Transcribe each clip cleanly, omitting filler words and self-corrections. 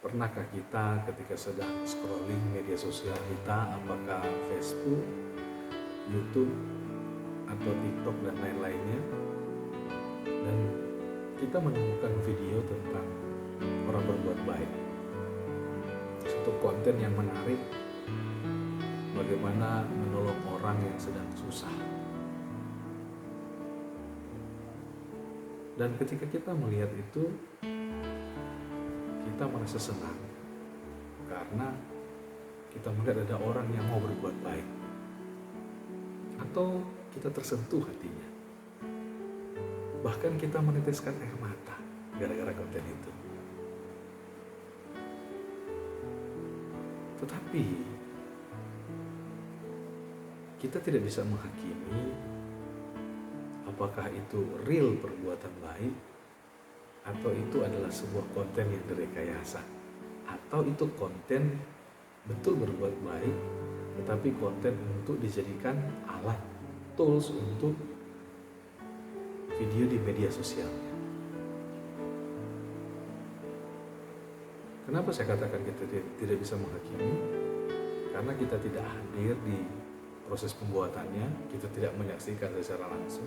Pernahkah kita ketika sedang scrolling media sosial kita, apakah Facebook, YouTube, atau TikTok dan lain-lainnya, dan kita menemukan video tentang orang berbuat baik, suatu konten yang menarik, bagaimana menolong orang yang sedang susah. Dan ketika kita melihat itu, kita merasa senang karena kita melihat ada orang yang mau berbuat baik, atau kita tersentuh hatinya, bahkan kita meneteskan air mata gara-gara konten itu. Tetapi kita tidak bisa menghakimi apakah itu real perbuatan baik, atau itu adalah sebuah konten yang direkayasa, atau itu konten betul berbuat baik, tetapi konten untuk dijadikan alat, tools untuk video di media sosialnya. Kenapa saya katakan kita tidak bisa menghakimi? Karena kita tidak hadir di proses pembuatannya, kita tidak menyaksikan secara langsung,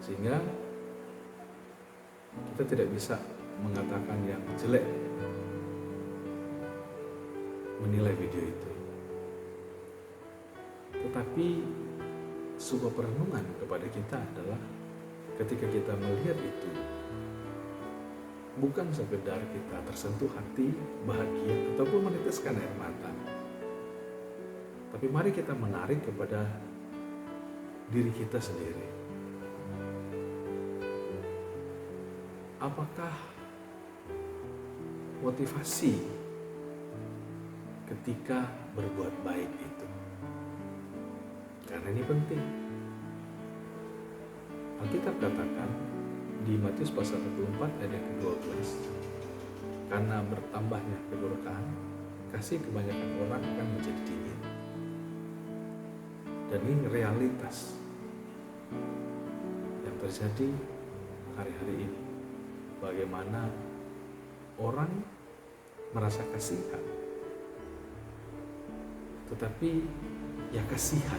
sehingga kita tidak bisa mengatakan yang jelek, menilai video itu. Tetapi sebuah perenungan kepada kita adalah ketika kita melihat itu, bukan sekedar kita tersentuh hati, bahagia, ataupun meneteskan air mata, tapi mari kita menarik kepada diri kita sendiri. Apakah motivasi ketika berbuat baik itu? Karena ini penting. Alkitab katakan di Matius pasal 24 ayat 12, karena bertambahnya kedurhakaan, kasih kebanyakan orang akan menjadi dingin. Dan ini realitas yang terjadi hari-hari ini. Bagaimana orang merasa kasihan, tetapi ya kasihan.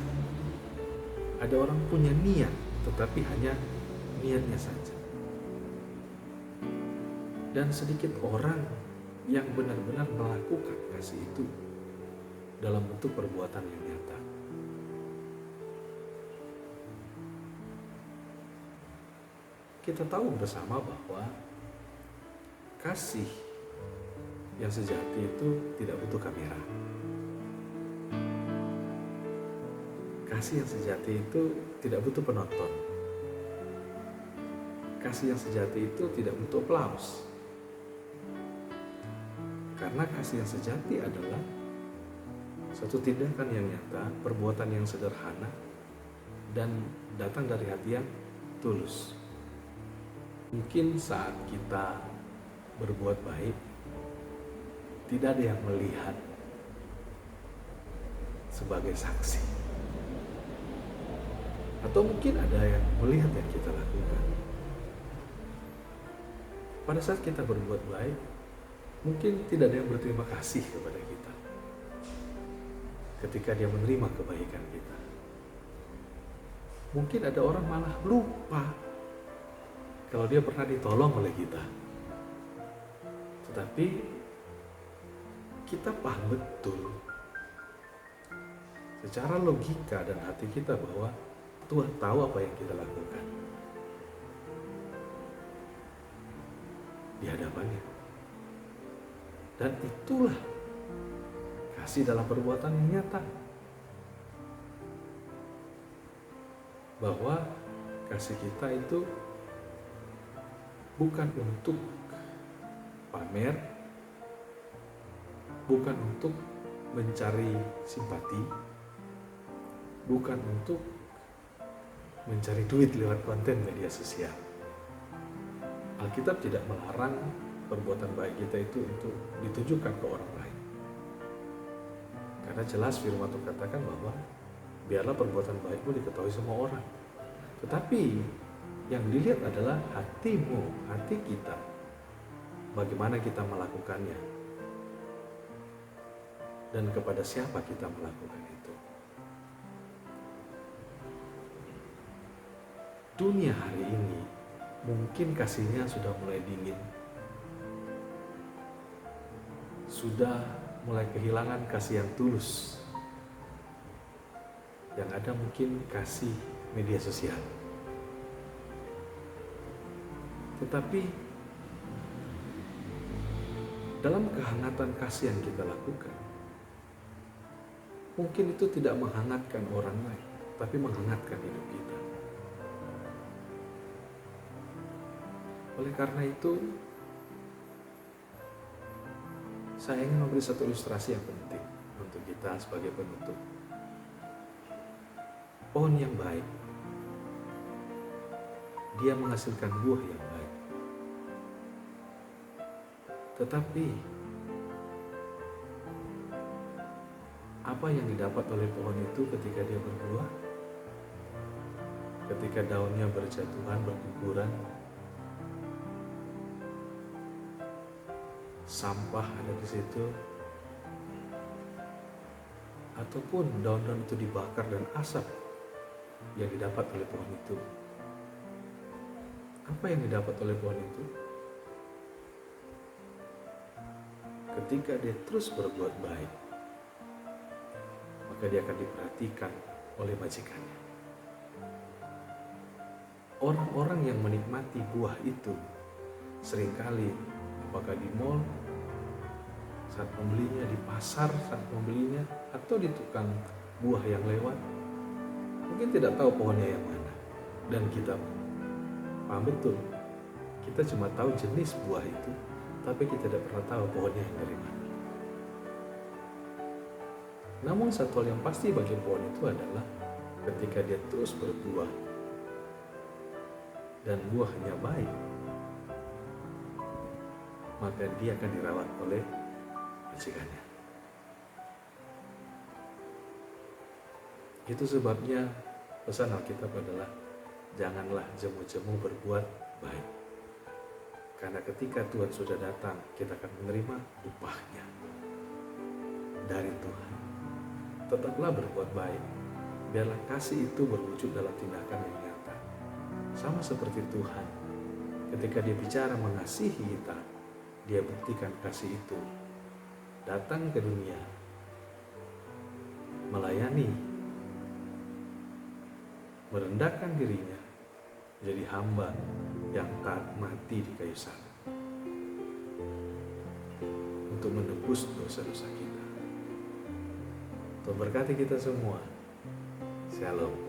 Ada orang punya niat, tetapi hanya niatnya saja. Dan sedikit orang yang benar-benar melakukan kasih itu dalam bentuk perbuatan yang nyata. Kita tahu bersama bahwa kasih yang sejati itu tidak butuh kamera. Kasih yang sejati itu tidak butuh penonton. Kasih yang sejati itu tidak butuh aplaus. Karena kasih yang sejati adalah satu tindakan yang nyata, perbuatan yang sederhana, dan datang dari hati yang tulus. Mungkin saat kita berbuat baik, tidak ada yang melihat sebagai saksi. Atau mungkin ada yang melihat yang kita lakukan. Pada saat kita berbuat baik, mungkin tidak ada yang berterima kasih kepada kita ketika dia menerima kebaikan kita. Mungkin ada orang malah lupa kalau dia pernah ditolong oleh kita. Tetapi kita paham betul secara logika dan hati kita bahwa Tuhan tahu apa yang kita lakukan di hadapannya. Dan itulah kasih dalam perbuatan yang nyata. Bahwa kasih kita itu bukan untuk pamer, bukan untuk mencari simpati, bukan untuk mencari duit lewat konten media sosial. Alkitab tidak melarang perbuatan baik kita itu untuk ditujukan ke orang lain. Karena jelas firman Tuhan katakan bahwa biarlah perbuatan baikmu diketahui semua orang. Tetapi yang dilihat adalah hatimu, hati kita. bagaimana kita melakukannya, dan kepada siapa kita melakukan itu. Dunia hari ini mungkin kasihnya sudah mulai dingin, sudah mulai kehilangan kasih yang tulus. Yang ada mungkin kasih media sosial. Tetapi dalam kehangatan kasih yang kita lakukan, mungkin itu tidak menghangatkan orang lain, tapi menghangatkan hidup kita. Oleh karena itu, saya ingin memberi satu ilustrasi yang penting untuk kita sebagai penutup. Pohon yang baik, dia menghasilkan buah yang baik. Tetapi, apa yang didapat oleh pohon itu ketika dia berbuah? Ketika daunnya berjatuhan, berguguran, sampah ada di situ, ataupun daun-daun itu dibakar dan asap yang didapat oleh pohon itu. Apa yang didapat oleh pohon itu? Ketika dia terus berbuat baik, maka dia akan diperhatikan oleh majikannya. Orang-orang yang menikmati buah itu seringkali, apakah di mal, saat membelinya, di pasar saat membelinya, atau di tukang buah yang lewat, mungkin tidak tahu pohonnya yang mana. Dan kita paham betul, kita cuma tahu jenis buah itu, tapi kita tidak pernah tahu pohonnya yang dari mana. Namun satu hal yang pasti bagi pohon itu adalah ketika dia terus berbuah dan buahnya baik, maka dia akan dirawat oleh majikannya. Itu sebabnya pesan Alkitab adalah janganlah jemu-jemu berbuat baik. Karena ketika Tuhan sudah datang, kita akan menerima upahnya dari Tuhan. Tetaplah berbuat baik, biarlah kasih itu berwujud dalam tindakan yang nyata. Sama seperti Tuhan, ketika dia bicara mengasihi kita, dia buktikan kasih itu. Datang ke dunia, melayani, merendahkan dirinya, jadi hamba yang taat mati di kayu salib untuk menebus dosa-dosa kita. Tuhan berkati kita semua. Shalom.